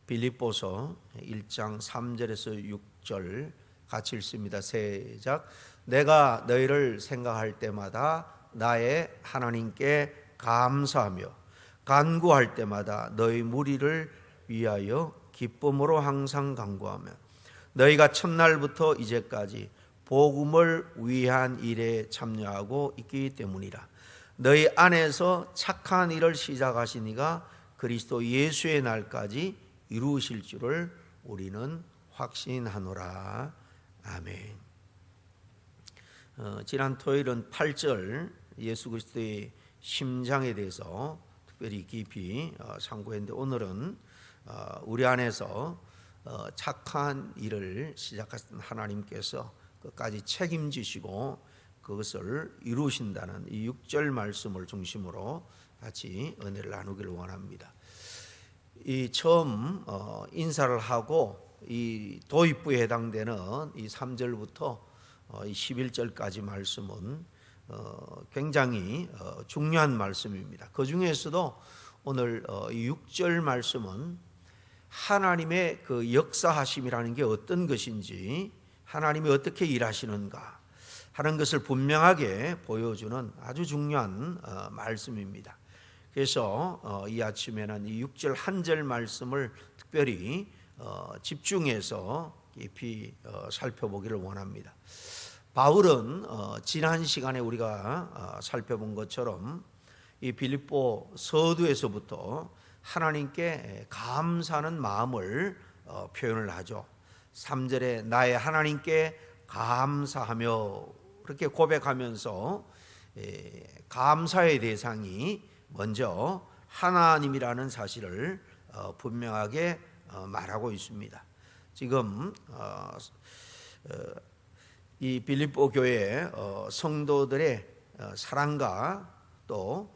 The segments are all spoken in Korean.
빌립보서 1장 3절에서 6절 같이 읽습니다. 시작. 내가 너희를 생각할 때마다 나의 하나님께 감사하며 간구할 때마다 너희 무리를 위하여 기쁨으로 항상 간구하며 너희가 첫날부터 이제까지 복음을 위한 일에 참여하고 있기 때문이라. 너희 안에서 착한 일을 시작하신 이가 그리스도 예수의 날까지 이루실 줄을 우리는 확신하노라. 아멘. 지난 토요일은 8절 예수 그리스도의 심장에 대해서 특별히 깊이 상고했는데, 오늘은 우리 안에서 착한 일을 시작하신 하나님께서 끝까지 책임지시고 그것을 이루신다는 이 6절 말씀을 중심으로 같이 은혜를 나누기를 원합니다. 이 처음 인사를 하고 이 도입부에 해당되는 이 3절부터 이 11절까지 말씀은 굉장히 중요한 말씀입니다. 그 중에서도 오늘 이 6절 말씀은 하나님의 그 역사하심이라는 게 어떤 것인지, 하나님이 어떻게 일하시는가 하는 것을 분명하게 보여주는 아주 중요한 말씀입니다. 그래서 이 아침에는 이 6절 한 절 말씀을 특별히 집중해서 깊이 살펴보기를 원합니다. 바울은 지난 시간에 우리가 살펴본 것처럼 이 빌립보 서두에서부터 하나님께 감사하는 마음을 표현을 하죠. 3절에 나의 하나님께 감사하며 그렇게 고백하면서 감사의 대상이 먼저 하나님이라는 사실을 분명하게 말하고 있습니다. 지금 이 빌립보 교회 성도들의 사랑과 또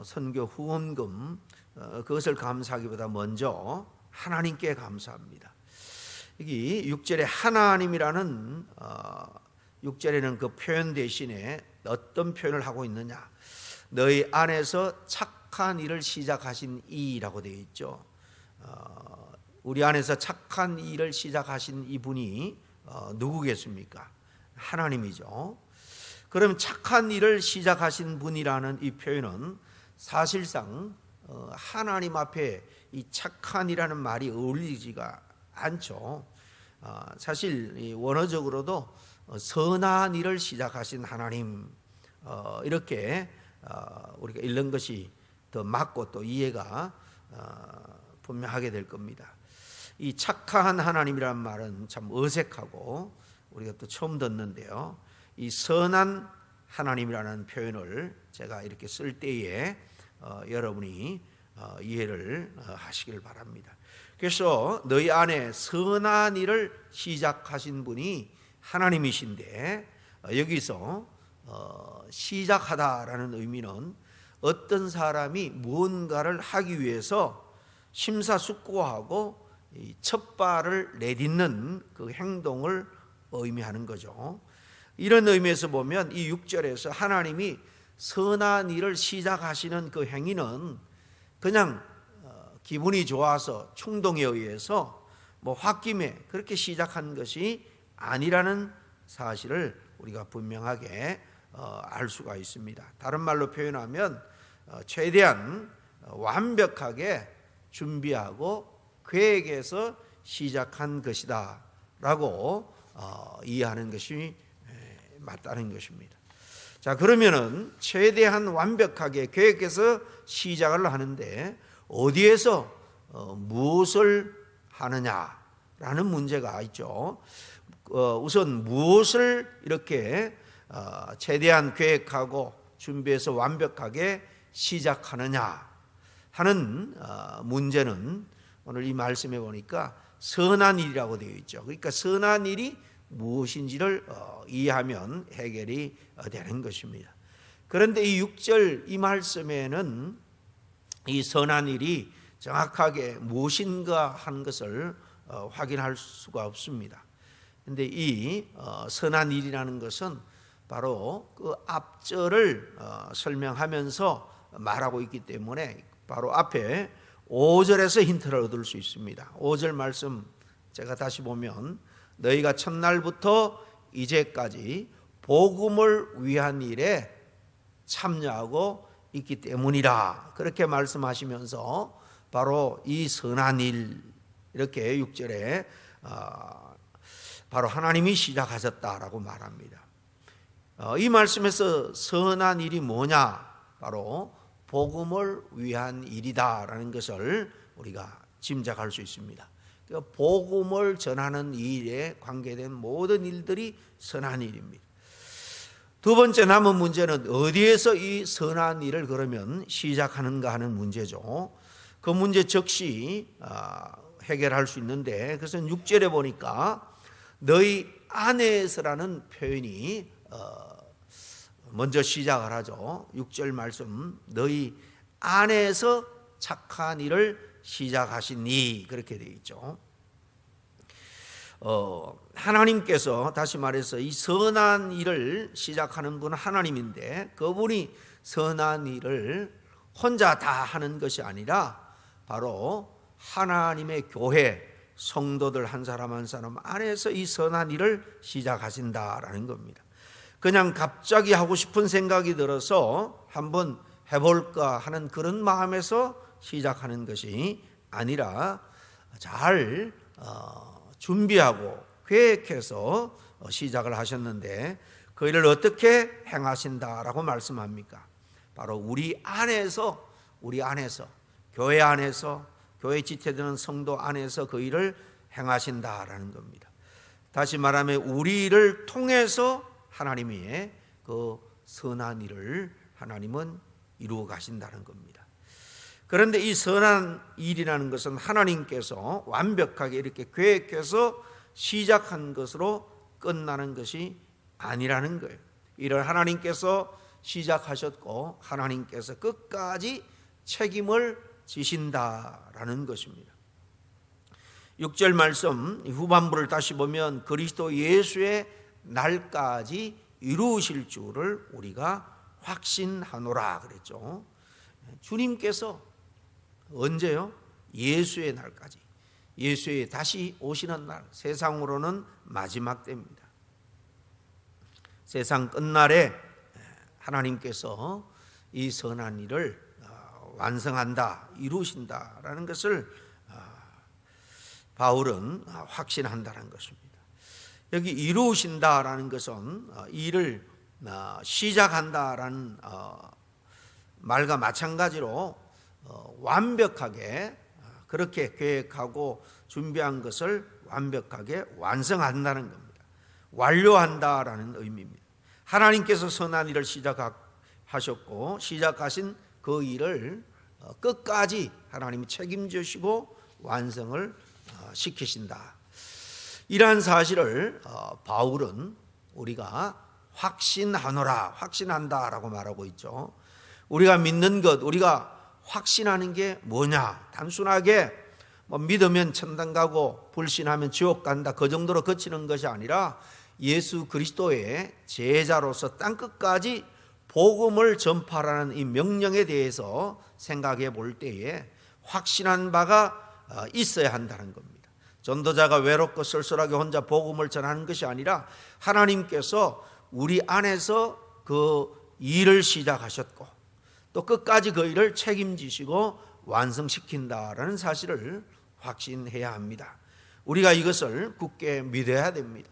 선교 후원금, 그것을 감사하기보다 먼저 하나님께 감사합니다. 여기 6절에 하나님이라는 6절에는 그 표현 대신에 어떤 표현을 하고 있느냐, 너희 안에서 착한 일을 시작하신 이라고 되어 있죠. 우리 안에서 착한 일을 시작하신 이분이 누구겠습니까? 하나님이죠. 그럼 착한 일을 시작하신 분이라는 이 표현은 사실상 하나님 앞에 이 착한이라는 말이 어울리지가 않죠. 사실 원어적으로도 선한 일을 시작하신 하나님, 이렇게 우리가 읽는 것이 더 맞고 또 이해가 분명하게 될 겁니다. 이 착한 하나님이라는 말은 참 어색하고 우리가 또 처음 듣는데요, 이 선한 하나님이라는 표현을 제가 이렇게 쓸 때에 여러분이 이해를 하시길 바랍니다. 그래서 너희 안에 선한 일을 시작하신 분이 하나님이신데, 여기서 시작하다라는 의미는 어떤 사람이 무언가를 하기 위해서 심사숙고하고 첫 발을 내딛는 그 행동을 의미하는 거죠. 이런 의미에서 보면 이 6절에서 하나님이 선한 일을 시작하시는 그 행위는 그냥 기분이 좋아서 충동에 의해서 홧김에 그렇게 시작한 것이 아니라는 사실을 우리가 분명하게 알 수가 있습니다. 다른 말로 표현하면 최대한 완벽하게 준비하고 계획해서 시작한 것이다 라고 이해하는 것이 맞다는 것입니다. 자, 그러면은 최대한 완벽하게 계획해서 시작을 하는데 어디에서 무엇을 하느냐라는 문제가 있죠. 우선 무엇을 이렇게 최대한 계획하고 준비해서 완벽하게 시작하느냐 하는 문제는 오늘 이 말씀에 보니까 선한 일이라고 되어 있죠. 그러니까 선한 일이 무엇인지를 이해하면 해결이 되는 것입니다. 그런데 이 6절 이 말씀에는 이 선한 일이 정확하게 무엇인가 하는 것을 확인할 수가 없습니다. 그런데 이 선한 일이라는 것은 바로 그 앞절을 설명하면서 말하고 있기 때문에 바로 앞에 5절에서 힌트를 얻을 수 있습니다. 5절 말씀 제가 다시 보면 너희가 첫날부터 이제까지 복음을 위한 일에 참여하고 있기 때문이라 그렇게 말씀하시면서 바로 이 선한 일 이렇게 6절에 바로 하나님이 시작하셨다라고 말합니다. 이 말씀에서 선한 일이 뭐냐? 바로 복음을 위한 일이다라는 것을 우리가 짐작할 수 있습니다. 그러니까 복음을 전하는 일에 관계된 모든 일들이 선한 일입니다. 두 번째 남은 문제는 어디에서 이 선한 일을 그러면 시작하는가 하는 문제죠. 그 문제 즉시 해결할 수 있는데 그것은 6절에 보니까 너희 안에서라는 표현이 먼저 시작을 하죠. 6절 말씀 너희 안에서 착한 일을 시작하시니 그렇게 되어 있죠. 하나님께서 다시 말해서 이 선한 일을 시작하는 분은 하나님인데 그분이 선한 일을 혼자 다 하는 것이 아니라 바로 하나님의 교회 성도들 한 사람 한 사람 안에서 이 선한 일을 시작하신다라는 겁니다. 그냥 갑자기 하고 싶은 생각이 들어서 한번 해볼까 하는 그런 마음에서 시작하는 것이 아니라 잘 준비하고 계획해서 시작을 하셨는데 그 일을 어떻게 행하신다라고 말씀합니까? 바로 우리 안에서 교회 안에서 교회 지체되는 성도 안에서 그 일을 행하신다라는 겁니다. 다시 말하면 우리를 통해서 하나님의 그 선한 일을 하나님은 이루어 가신다는 겁니다. 그런데 이 선한 일이라는 것은 하나님께서 완벽하게 이렇게 계획해서 시작한 것으로 끝나는 것이 아니라는 거예요. 이를 하나님께서 시작하셨고 하나님께서 끝까지 책임을 지신다라는 것입니다. 6절 말씀 후반부를 다시 보면 그리스도 예수의 날까지 이루실 줄을 우리가 확신하노라 그랬죠. 주님께서 언제요? 예수의 날까지, 예수의 다시 오시는 날, 세상으로는 마지막 때입니다. 세상 끝날에 하나님께서 이 선한 일을 완성한다, 이루신다라는 것을 바울은 확신한다는 것입니다. 여기 이루신다라는 것은 일을 시작한다라는 말과 마찬가지로 완벽하게 그렇게 계획하고 준비한 것을 완벽하게 완성한다는 겁니다. 완료한다라는 의미입니다. 하나님께서 선한 일을 시작하셨고 시작하신 그 일을 끝까지 하나님이 책임지시고 완성을 시키신다. 이러한 사실을 바울은 우리가 확신하노라, 확신한다라고 말하고 있죠. 우리가 믿는 것, 우리가 확신하는 게 뭐냐? 단순하게 믿으면 천당 가고 불신하면 지옥 간다 그 정도로 그치는 것이 아니라 예수 그리스도의 제자로서 땅끝까지 복음을 전파하라는 이 명령에 대해서 생각해 볼 때에 확신한 바가 있어야 한다는 겁니다. 전도자가 외롭고 쓸쓸하게 혼자 복음을 전하는 것이 아니라 하나님께서 우리 안에서 그 일을 시작하셨고 또 끝까지 그 일을 책임지시고 완성시킨다라는 사실을 확신해야 합니다. 우리가 이것을 굳게 믿어야 됩니다.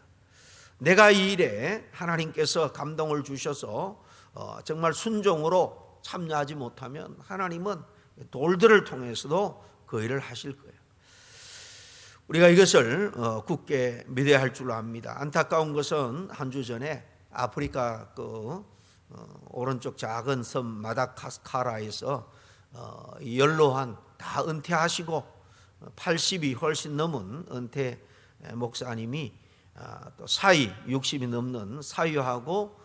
내가 이 일에 하나님께서 감동을 주셔서 정말 순종으로 참여하지 못하면 하나님은 돌들을 통해서도 그 일을 하실 거예요. 우리가 이것을 굳게 믿어야 할 줄로 압니다. 안타까운 것은 한 주 전에 아프리카 오른쪽 작은 섬 마다가스카라에서 연로한 다 은퇴하시고 80이 훨씬 넘은 은퇴 목사님이 또 사위 60이 넘는 사위하고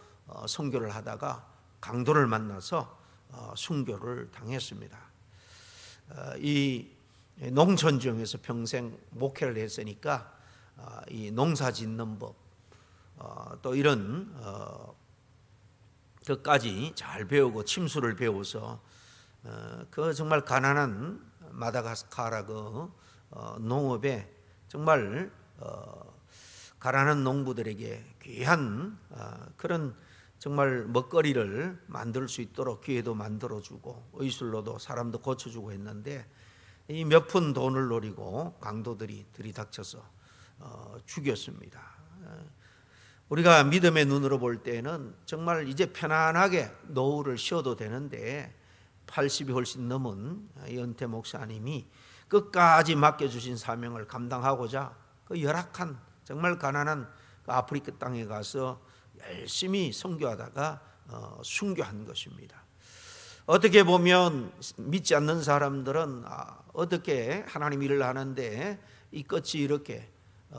선교를 하다가 강도를 만나서 순교를 당했습니다. 이 농촌 지역에서 평생 목회를 했으니까 이 농사 짓는 법 또 이런 것까지 잘 배우고 침수를 배워서 그 정말 가난한 마다가스카르 농업에 정말 가난한 농부들에게 귀한 그런 정말 먹거리를 만들 수 있도록 기회도 만들어주고 의술로도 사람도 고쳐주고 했는데 이 몇 푼 돈을 노리고 강도들이 들이닥쳐서 죽였습니다. 우리가 믿음의 눈으로 볼 때는 정말 이제 편안하게 노후를 쉬어도 되는데 80이 훨씬 넘은 연태 목사님이 끝까지 맡겨주신 사명을 감당하고자 그 열악한 정말 가난한 아프리카 땅에 가서 열심히 선교하다가 순교한 것입니다. 어떻게 보면 믿지 않는 사람들은 어떻게 하나님 일을 하는데 이 끝이 이렇게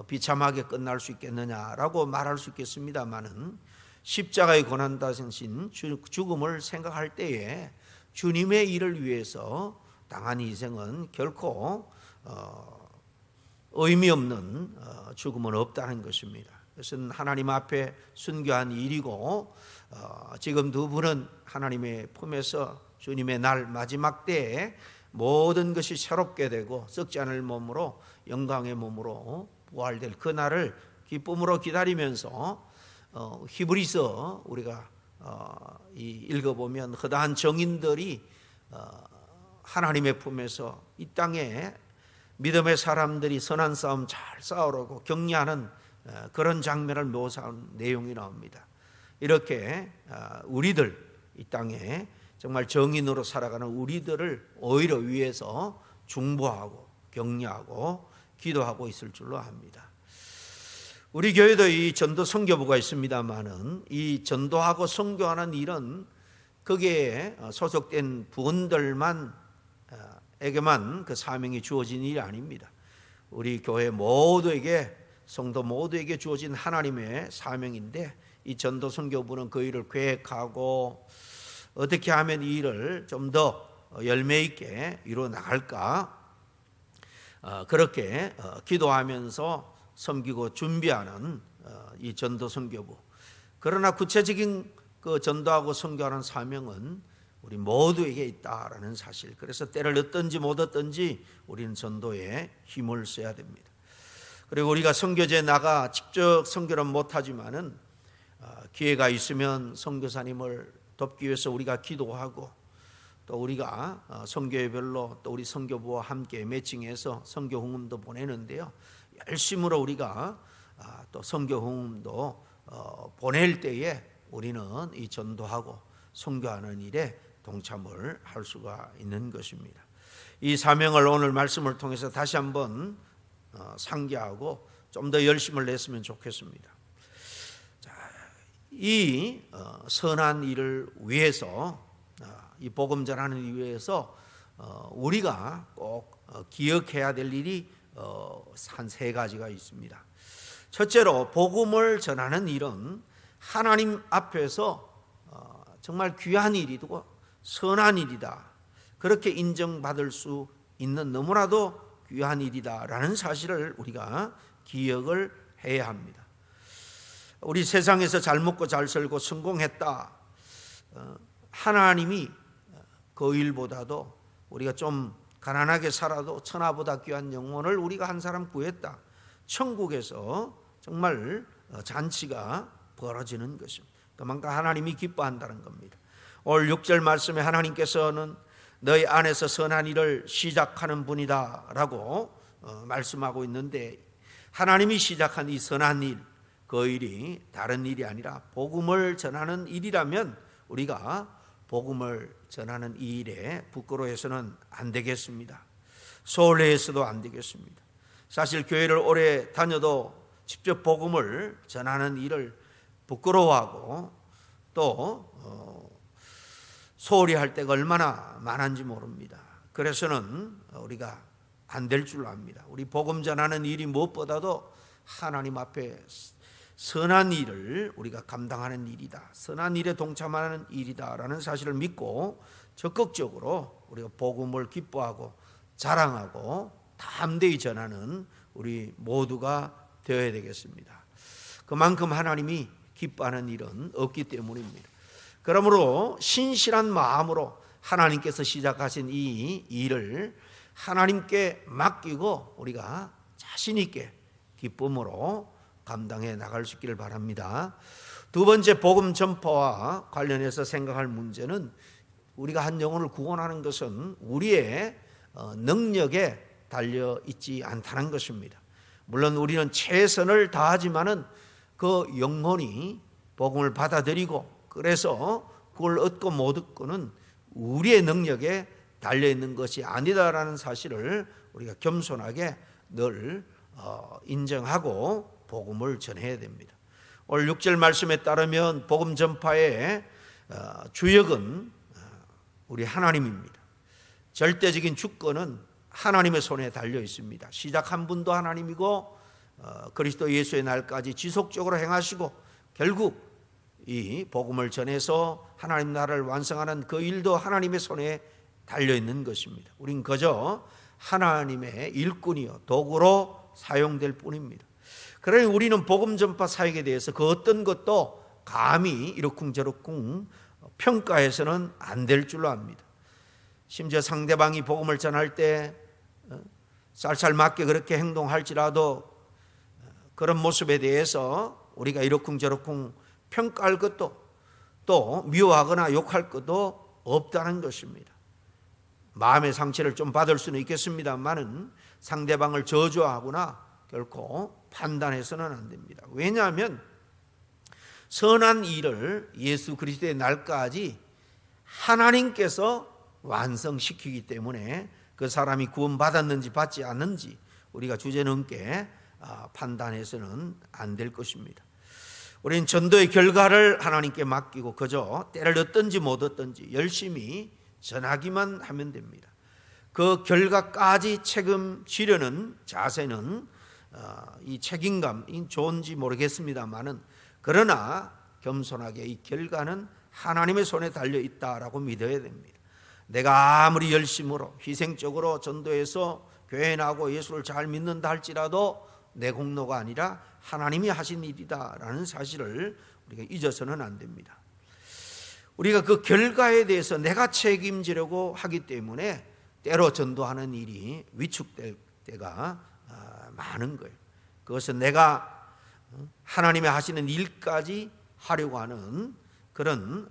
비참하게 끝날 수 있겠느냐라고 말할 수 있겠습니다마는 십자가의 고난당하신 죽음을 생각할 때에 주님의 일을 위해서 당한 희생은 결코 의미 없는 죽음은 없다는 것입니다. 그것은 하나님 앞에 순교한 일이고 지금 두 분은 하나님의 품에서 주님의 날 마지막 때에 모든 것이 새롭게 되고 썩지 않을 몸으로 영광의 몸으로 부활될 그 날을 기쁨으로 기다리면서 히브리서 우리가 읽어보면 허다한 정인들이 하나님의 품에서 이 땅에 믿음의 사람들이 선한 싸움 잘 싸우라고 격려하는 그런 장면을 묘사한 내용이 나옵니다. 이렇게 우리들 이 땅에 정말 정인으로 살아가는 우리들을 오히려 위해서 중보하고 격려하고 기도하고 있을 줄로 압니다. 우리 교회도 이 전도 선교부가 있습니다만은 이 전도하고 선교하는 일은 거기에 소속된 부원들만 에게만 그 사명이 주어진 일이 아닙니다. 우리 교회 모두에게 성도 모두에게 주어진 하나님의 사명인데 이 전도 선교부는 그 일을 계획하고 어떻게 하면 이 일을 좀 더 열매 있게 이루어 나갈까 그렇게 기도하면서 섬기고 준비하는 이 전도 선교부. 그러나 구체적인 그 전도하고 선교하는 사명은 우리 모두에게 있다라는 사실. 그래서 때를 얻든지 못 얻든지 우리는 전도에 힘을 써야 됩니다. 그리고 우리가 선교지에 나가 직접 선교는 못하지만은 기회가 있으면 선교사님을 돕기 위해서 우리가 기도하고 또 우리가 선교회별로 또 우리 선교부와 함께 매칭해서 선교 후원도 보내는데요. 열심으로 우리가 또 선교 후원도 보낼 때에 우리는 이 전도하고 선교하는 일에 동참을 할 수가 있는 것입니다. 이 사명을 오늘 말씀을 통해서 다시 한번 상기하고 좀 더 열심을 냈으면 좋겠습니다. 자, 이 선한 일을 위해서 이 복음 전하는 일 위해서 우리가 꼭 기억해야 될 일이 한 세 가지가 있습니다. 첫째로 복음을 전하는 일은 하나님 앞에서 정말 귀한 일이고 선한 일이다. 그렇게 인정받을 수 있는 너무나도 귀한 일이다라는 사실을 우리가 기억을 해야 합니다. 우리 세상에서 잘 먹고 잘 살고 성공했다. 하나님이 그 일보다도 우리가 좀 가난하게 살아도 천하보다 귀한 영혼을 우리가 한 사람 구했다. 천국에서 정말 잔치가 벌어지는 것입니다. 그만큼 하나님이 기뻐한다는 겁니다. 오늘 6절 말씀에 하나님께서는 너희 안에서 선한 일을 시작하는 분이다 라고 말씀하고 있는데 하나님이 시작한 이 선한 일, 그 일이 다른 일이 아니라 복음을 전하는 일이라면 우리가 복음을 전하는 이 일에 부끄러워해서는 안 되겠습니다. 소홀해서도 안 되겠습니다. 사실 교회를 오래 다녀도 직접 복음을 전하는 일을 부끄러워하고 또 소홀히 할 때가 얼마나 많은지 모릅니다. 그래서는 우리가 안 될 줄로 압니다. 우리 복음 전하는 일이 무엇보다도 하나님 앞에 선한 일을 우리가 감당하는 일이다. 선한 일에 동참하는 일이다라는 사실을 믿고 적극적으로 우리가 복음을 기뻐하고 자랑하고 담대히 전하는 우리 모두가 되어야 되겠습니다. 그만큼 하나님이 기뻐하는 일은 없기 때문입니다. 그러므로 신실한 마음으로 하나님께서 시작하신 이 일을 하나님께 맡기고 우리가 자신 있게 기쁨으로 감당해 나갈 수 있기를 바랍니다. 두 번째, 복음 전파와 관련해서 생각할 문제는 우리가 한 영혼을 구원하는 것은 우리의 능력에 달려 있지 않다는 것입니다. 물론 우리는 최선을 다하지만은 그 영혼이 복음을 받아들이고 그래서 그걸 얻고 못 얻고는 우리의 능력에 달려 있는 것이 아니다라는 사실을 우리가 겸손하게 늘 인정하고 복음을 전해야 됩니다. 오늘 6절 말씀에 따르면 복음 전파의 주역은 우리 하나님입니다. 절대적인 주권은 하나님의 손에 달려 있습니다. 시작한 분도 하나님이고 그리스도 예수의 날까지 지속적으로 행하시고 결국 이 복음을 전해서 하나님 나라를 완성하는 그 일도 하나님의 손에 달려 있는 것입니다. 우린 그저 하나님의 일꾼이요 도구로 사용될 뿐입니다. 그러니 우리는 복음 전파 사역에 대해서 그 어떤 것도 감히 이러쿵저러쿵 평가해서는 안 될 줄로 압니다. 심지어 상대방이 복음을 전할 때 쌀쌀 맞게 그렇게 행동할지라도 그런 모습에 대해서 우리가 이러쿵저러쿵 평가할 것도 또 미워하거나 욕할 것도 없다는 것입니다. 마음의 상처를 좀 받을 수는 있겠습니다만은 상대방을 저주하거나 결코 판단해서는 안 됩니다. 왜냐하면 선한 일을 예수 그리스도의 날까지 하나님께서 완성시키기 때문에 그 사람이 구원받았는지 받지 않는지 우리가 주제넘게 판단해서는 안 될 것입니다. 우리는 전도의 결과를 하나님께 맡기고 그저 때를 얻든지 못 얻든지 열심히 전하기만 하면 됩니다. 그 결과까지 책임지려는 자세는 이 책임감이 좋은지 모르겠습니다만은 그러나 겸손하게 이 결과는 하나님의 손에 달려 있다라고 믿어야 됩니다. 내가 아무리 열심으로 희생적으로 전도해서 교회 나고 예수를 잘 믿는다 할지라도 내 공로가 아니라 하나님이 하신 일이다라는 사실을 우리가 잊어서는 안 됩니다. 우리가 그 결과에 대해서 내가 책임지려고 하기 때문에 때로 전도하는 일이 위축될 때가 많은 거예요. 그것은 내가 하나님의 하시는 일까지 하려고 하는 그런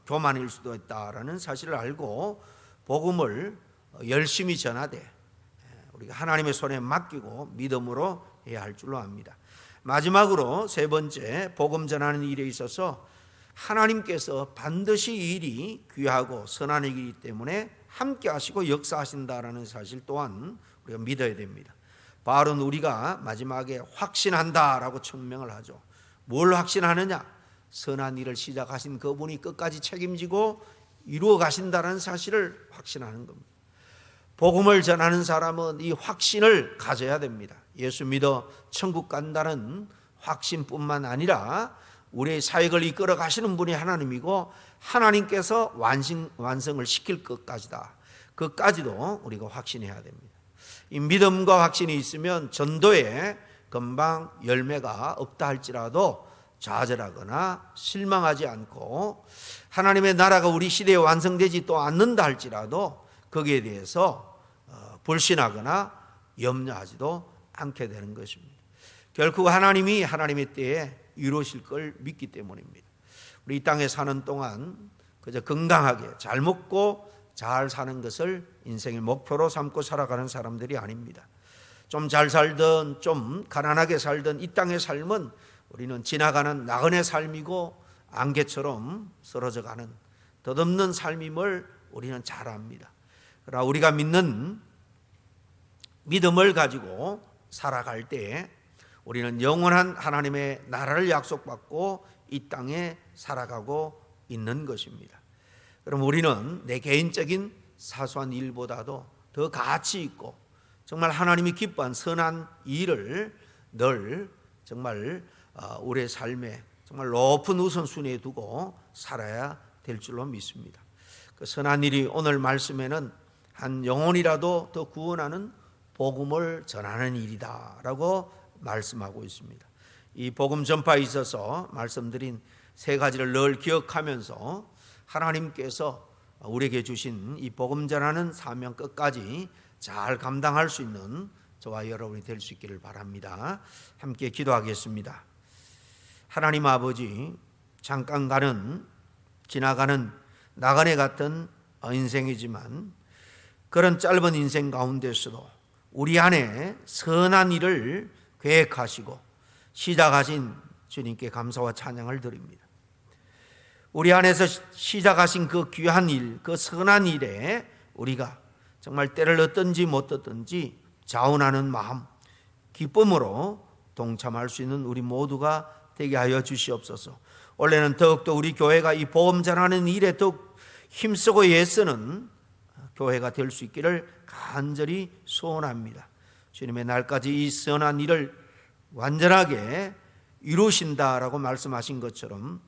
교만일 수도 있다라는 사실을 알고 복음을 열심히 전하되 우리가 하나님의 손에 맡기고 믿음으로 해야 할 줄로 압니다. 마지막으로 세 번째, 복음 전하는 일에 있어서 하나님께서 반드시 이 일이 귀하고 선한 일이기 때문에 함께 하시고 역사하신다라는 사실 또한 우리가 믿어야 됩니다. 바울은 우리가 마지막에 확신한다라고 천명을 하죠. 뭘 확신하느냐? 선한 일을 시작하신 그분이 끝까지 책임지고 이루어 가신다는 사실을 확신하는 겁니다. 복음을 전하는 사람은 이 확신을 가져야 됩니다. 예수 믿어 천국 간다는 확신뿐만 아니라 우리의 사역을 이끌어 가시는 분이 하나님이고 하나님께서 완성을 시킬 것까지다. 그까지도 우리가 확신해야 됩니다. 이 믿음과 확신이 있으면 전도에 금방 열매가 없다 할지라도 좌절하거나 실망하지 않고 하나님의 나라가 우리 시대에 완성되지 또 않는다 할지라도 거기에 대해서 불신하거나 염려하지도 않게 되는 것입니다. 결국 하나님이 하나님의 때에 이루실 걸 믿기 때문입니다. 우리 이 땅에 사는 동안 그저 건강하게 잘 먹고 잘 사는 것을 인생의 목표로 삼고 살아가는 사람들이 아닙니다. 좀 잘 살든 좀 가난하게 살든 이 땅의 삶은 우리는 지나가는 나그네 삶이고 안개처럼 쓰러져가는 덧없는 삶임을 우리는 잘 압니다. 그러나 우리가 믿는 믿음을 가지고 살아갈 때 우리는 영원한 하나님의 나라를 약속받고 이 땅에 살아가고 있는 것입니다. 그럼 우리는 내 개인적인 사소한 일보다도 더 가치 있고 정말 하나님이 기뻐한 선한 일을 늘 정말 우리의 삶에 정말 높은 우선순위에 두고 살아야 될 줄로 믿습니다. 그 선한 일이 오늘 말씀에는 한 영혼이라도 더 구원하는 복음을 전하는 일이다라고 말씀하고 있습니다. 이 복음 전파에 있어서 말씀드린 세 가지를 늘 기억하면서 하나님께서 우리에게 주신 이 복음 전하는 사명 끝까지 잘 감당할 수 있는 저와 여러분이 될 수 있기를 바랍니다. 함께 기도하겠습니다. 하나님 아버지, 잠깐 지나가는 나그네 같은 인생이지만 그런 짧은 인생 가운데서도 우리 안에 선한 일을 계획하시고 시작하신 주님께 감사와 찬양을 드립니다. 우리 안에서 시작하신 그 귀한 일, 그 선한 일에 우리가 정말 때를 얻든지 못 얻든지 자원하는 마음, 기쁨으로 동참할 수 있는 우리 모두가 되게 하여 주시옵소서. 원래는 더욱더 우리 교회가 이 복음 전하는 일에 더욱 힘쓰고 애쓰는 교회가 될 수 있기를 간절히 소원합니다. 주님의 날까지 이 선한 일을 완전하게 이루신다라고 말씀하신 것처럼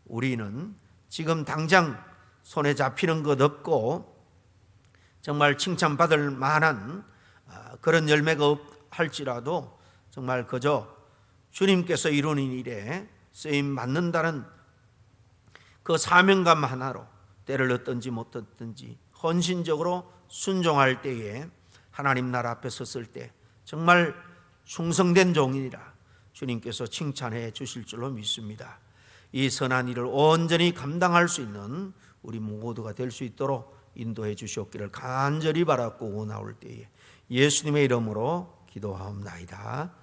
우리는 지금 당장 손에 잡히는 것 없고 정말 칭찬받을 만한 그런 열매가 할지라도 정말 그저 주님께서 이루는 일에 쓰임 받는다는 그 사명감 하나로 때를 얻든지 못 얻든지 헌신적으로 순종할 때에 하나님 나라 앞에 섰을 때 정말 충성된 종이라 주님께서 칭찬해 주실 줄로 믿습니다. 이 선한 일을 온전히 감당할 수 있는 우리 모두가 될 수 있도록 인도해 주시옵기를 간절히 바랐고 원하올 때에 예수님의 이름으로 기도하옵나이다.